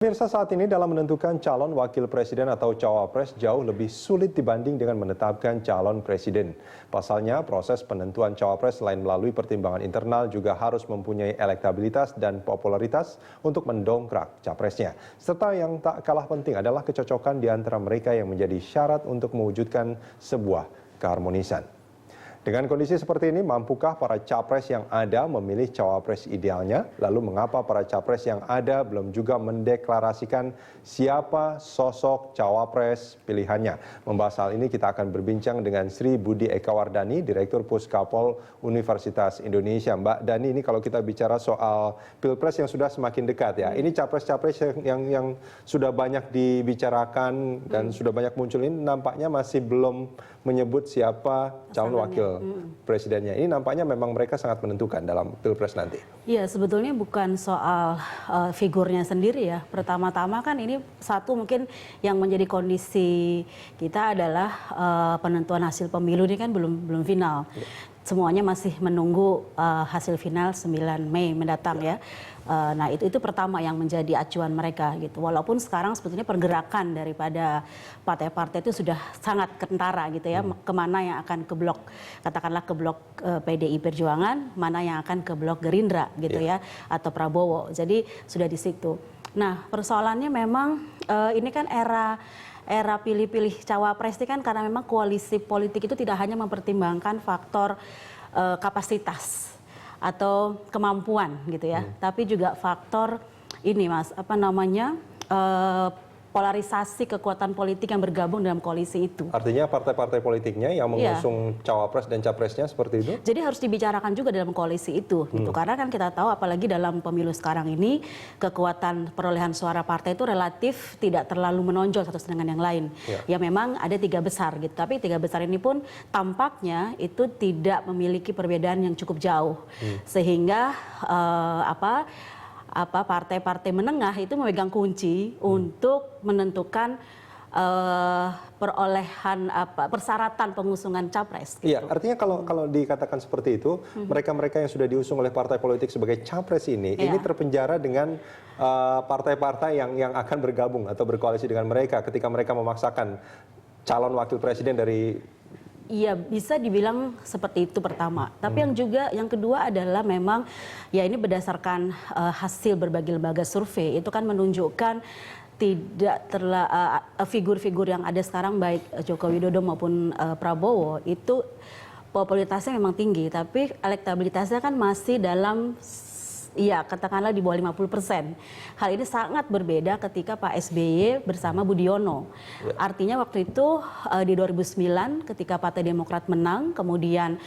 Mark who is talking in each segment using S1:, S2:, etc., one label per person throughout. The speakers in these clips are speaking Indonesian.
S1: Pemirsa, saat ini dalam menentukan calon wakil presiden atau cawapres jauh lebih sulit dibanding dengan menetapkan calon presiden. Pasalnya, proses penentuan cawapres selain melalui pertimbangan internal juga harus mempunyai elektabilitas dan popularitas untuk mendongkrak capresnya. Serta yang tak kalah penting adalah kecocokan di antara mereka yang menjadi syarat untuk mewujudkan sebuah keharmonisan. Dengan kondisi seperti ini, mampukah para capres yang ada memilih cawapres idealnya? Lalu mengapa para capres yang ada belum juga mendeklarasikan siapa sosok cawapres pilihannya? Membahas hal ini kita akan berbincang dengan Sri Budi Ekawardani, Direktur Puskapol Universitas Indonesia. Mbak Dani, ini kalau kita bicara soal Pilpres yang sudah semakin dekat ya, ini capres-capres yang sudah banyak dibicarakan dan sudah banyak muncul ini nampaknya masih belum menyebut siapa calon wakil presidennya. Ini nampaknya memang mereka sangat menentukan dalam Pilpres nanti.
S2: Iya, sebetulnya bukan soal figurnya sendiri ya. Pertama-tama kan ini satu mungkin yang menjadi kondisi kita adalah penentuan hasil pemilu ini kan belum final. Semuanya masih menunggu hasil final 9 Mei mendatang ya. Nah itu pertama yang menjadi acuan mereka gitu. Walaupun sekarang sebetulnya pergerakan daripada partai-partai itu sudah sangat kentara gitu ya. Kemana yang akan ke blok, katakanlah ke blok PDI Perjuangan, mana yang akan ke blok Gerindra gitu ya, atau Prabowo. Jadi sudah di situ. Nah persoalannya memang ini kan era pilih-pilih cawapres ini kan karena memang koalisi politik itu tidak hanya mempertimbangkan faktor kapasitas atau kemampuan gitu ya, tapi juga faktor ini Mas, polarisasi kekuatan politik yang bergabung dalam koalisi itu.
S1: Artinya partai-partai politiknya yang mengusung cawapres dan capresnya seperti itu?
S2: Jadi harus dibicarakan juga dalam koalisi itu, gitu. Karena kan kita tahu apalagi dalam pemilu sekarang ini kekuatan perolehan suara partai itu relatif tidak terlalu menonjol satu dengan yang lain. Ya memang ada 3 besar gitu, tapi 3 besar ini pun tampaknya itu tidak memiliki perbedaan yang cukup jauh, sehingga partai-partai menengah itu memegang kunci untuk menentukan perolehan persyaratan pengusungan capres. Gitu.
S1: Iya, artinya kalau dikatakan seperti itu, mereka-mereka yang sudah diusung oleh partai politik sebagai capres ini terpenjara dengan partai-partai yang akan bergabung atau berkoalisi dengan mereka ketika mereka memaksakan calon wakil presiden dari.
S2: Iya, bisa dibilang seperti itu pertama. Tapi yang kedua adalah memang ya ini berdasarkan hasil berbagai lembaga survei itu kan menunjukkan tidak figur-figur yang ada sekarang baik Joko Widodo maupun Prabowo itu popularitasnya memang tinggi, tapi elektabilitasnya kan masih dalam katakanlah di bawah 50%. Hal ini sangat berbeda ketika Pak SBY bersama Budiono. Artinya waktu itu di 2009 ketika Partai Demokrat menang, kemudian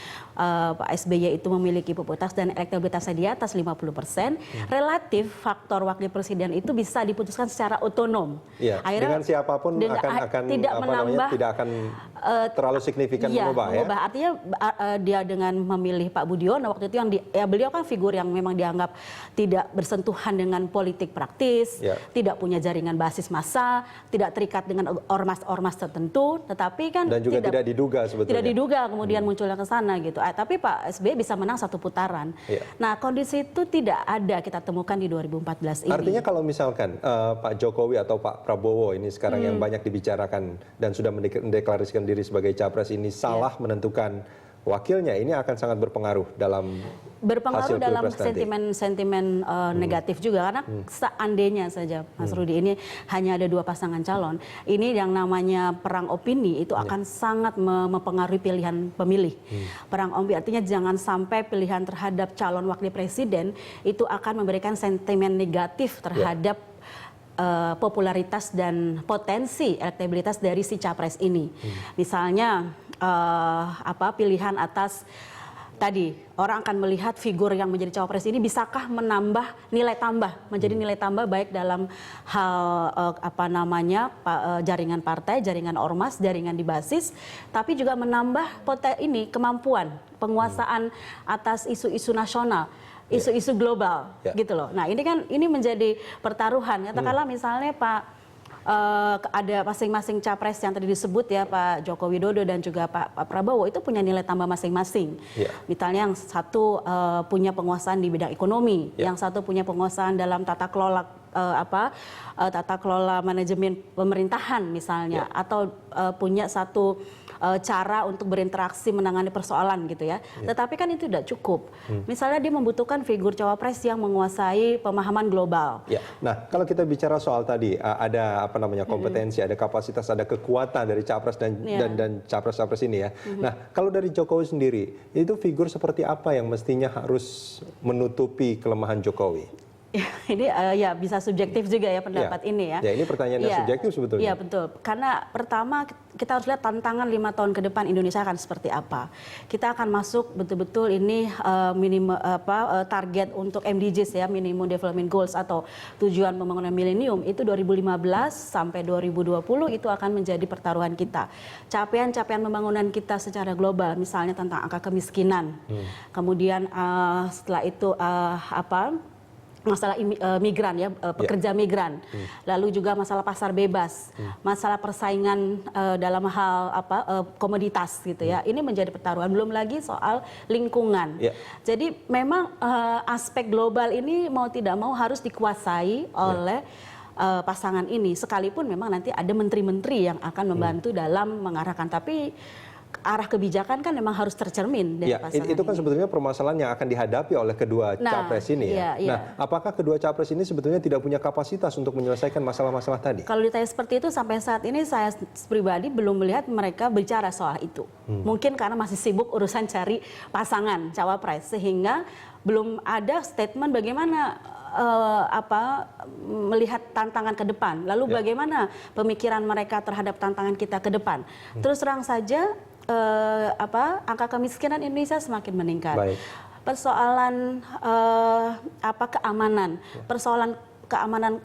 S2: Pak SBY itu memiliki popularitas dan elektabilitasnya di atas 50%, relatif faktor wakil presiden itu bisa diputuskan secara otonom.
S1: Akhirnya, dengan siapapun tidak akan terlalu signifikan mengubah.
S2: Artinya dia dengan memilih Pak Budiono waktu itu beliau kan figur yang memang dianggap tidak bersentuhan dengan politik praktis, tidak punya jaringan basis massa, tidak terikat dengan ormas-ormas tertentu, tetapi kan
S1: dan juga tidak diduga sebetulnya.
S2: Tidak diduga kemudian munculnya ke sana gitu. Tapi Pak SBY bisa menang 1 putaran. Nah, kondisi itu tidak ada kita temukan di 2014 ini.
S1: Artinya kalau misalkan Pak Jokowi atau Pak Prabowo ini sekarang yang banyak dibicarakan dan sudah mendeklarasikan diri sebagai capres ini salah menentukan wakilnya, ini akan sangat berpengaruh dalam
S2: sentimen negatif juga, karena seandainya saja Mas Rudi ini hanya ada 2 pasangan calon, ini yang namanya perang opini itu akan sangat mempengaruhi pilihan pemilih. Perang opini artinya jangan sampai pilihan terhadap calon wakil presiden itu akan memberikan sentimen negatif terhadap popularitas dan potensi elektabilitas dari si capres ini. Misalnya pilihan atas tadi orang akan melihat figur yang menjadi cawapres ini bisakah menambah nilai tambah, menjadi nilai tambah baik dalam hal jaringan partai, jaringan ormas, jaringan di basis, tapi juga menambah kemampuan penguasaan atas isu-isu nasional, isu-isu global gitu loh. Nah ini menjadi pertaruhan. Katakanlah misalnya ada masing-masing capres yang tadi disebut ya, Pak Joko Widodo dan juga Pak Prabowo itu punya nilai tambah masing-masing. Misalnya yang satu punya penguasaan di bidang ekonomi, yang satu punya penguasaan dalam tata kelola tata kelola manajemen pemerintahan misalnya, atau punya satu cara untuk berinteraksi menangani persoalan gitu ya. Tetapi kan itu tidak cukup. Misalnya dia membutuhkan figur cawapres yang menguasai pemahaman global.
S1: Ya. Nah, kalau kita bicara soal tadi ada kompetensi, ada kapasitas, ada kekuatan dari capres dan capres-capres ini ya. Nah, kalau dari Jokowi sendiri, itu figur seperti apa yang mestinya harus menutupi kelemahan Jokowi?
S2: Ini ya bisa subjektif juga ya pendapat ini ya.
S1: Ya, ini pertanyaan yang subjektif sebetulnya.
S2: Iya betul. Karena pertama kita harus lihat tantangan 5 tahun ke depan Indonesia akan seperti apa. Kita akan masuk betul-betul ini target untuk MDGs ya, Minimum Development Goals atau tujuan pembangunan milenium itu 2015 sampai 2020 itu akan menjadi pertaruhan kita. Capaian-capaian pembangunan kita secara global, misalnya tentang angka kemiskinan. Kemudian setelah itu masalah migran ya, pekerja migran, lalu juga masalah pasar bebas, masalah persaingan dalam hal komoditas gitu ya. Ini menjadi pertaruhan, belum lagi soal lingkungan. Jadi memang aspek global ini mau tidak mau harus dikuasai oleh pasangan ini, sekalipun memang nanti ada menteri-menteri yang akan membantu dalam mengarahkan, tapi arah kebijakan kan memang harus tercermin dari pasangan
S1: itu kan
S2: ini.
S1: sebetulnya permasalahan yang akan dihadapi oleh kedua capres ini ya. Nah, apakah kedua capres ini sebetulnya tidak punya kapasitas untuk menyelesaikan masalah-masalah tadi?
S2: Kalau ditanya seperti itu, sampai saat ini saya pribadi belum melihat mereka bicara soal itu. Mungkin karena masih sibuk urusan cari pasangan cawapres, sehingga belum ada statement bagaimana melihat tantangan ke depan. Lalu bagaimana pemikiran mereka terhadap tantangan kita ke depan. Terus terang saja angka kemiskinan Indonesia semakin meningkat. Persoalan keamanan, persoalan keamanan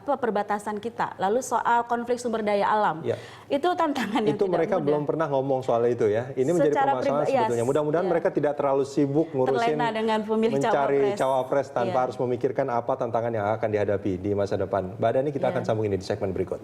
S2: perbatasan kita, lalu soal konflik sumber daya alam, itu tantangan yang
S1: itu
S2: tidak
S1: mereka
S2: mudah.
S1: belum pernah ngomong soal itu ya. Ini menjadi permasalahan sebetulnya. Mudah-mudahan mereka tidak terlalu sibuk ngurusin mencari cawapres tanpa harus memikirkan apa tantangan yang akan dihadapi di masa depan. Mbak Dhani, kita akan sambung ini di segmen berikut.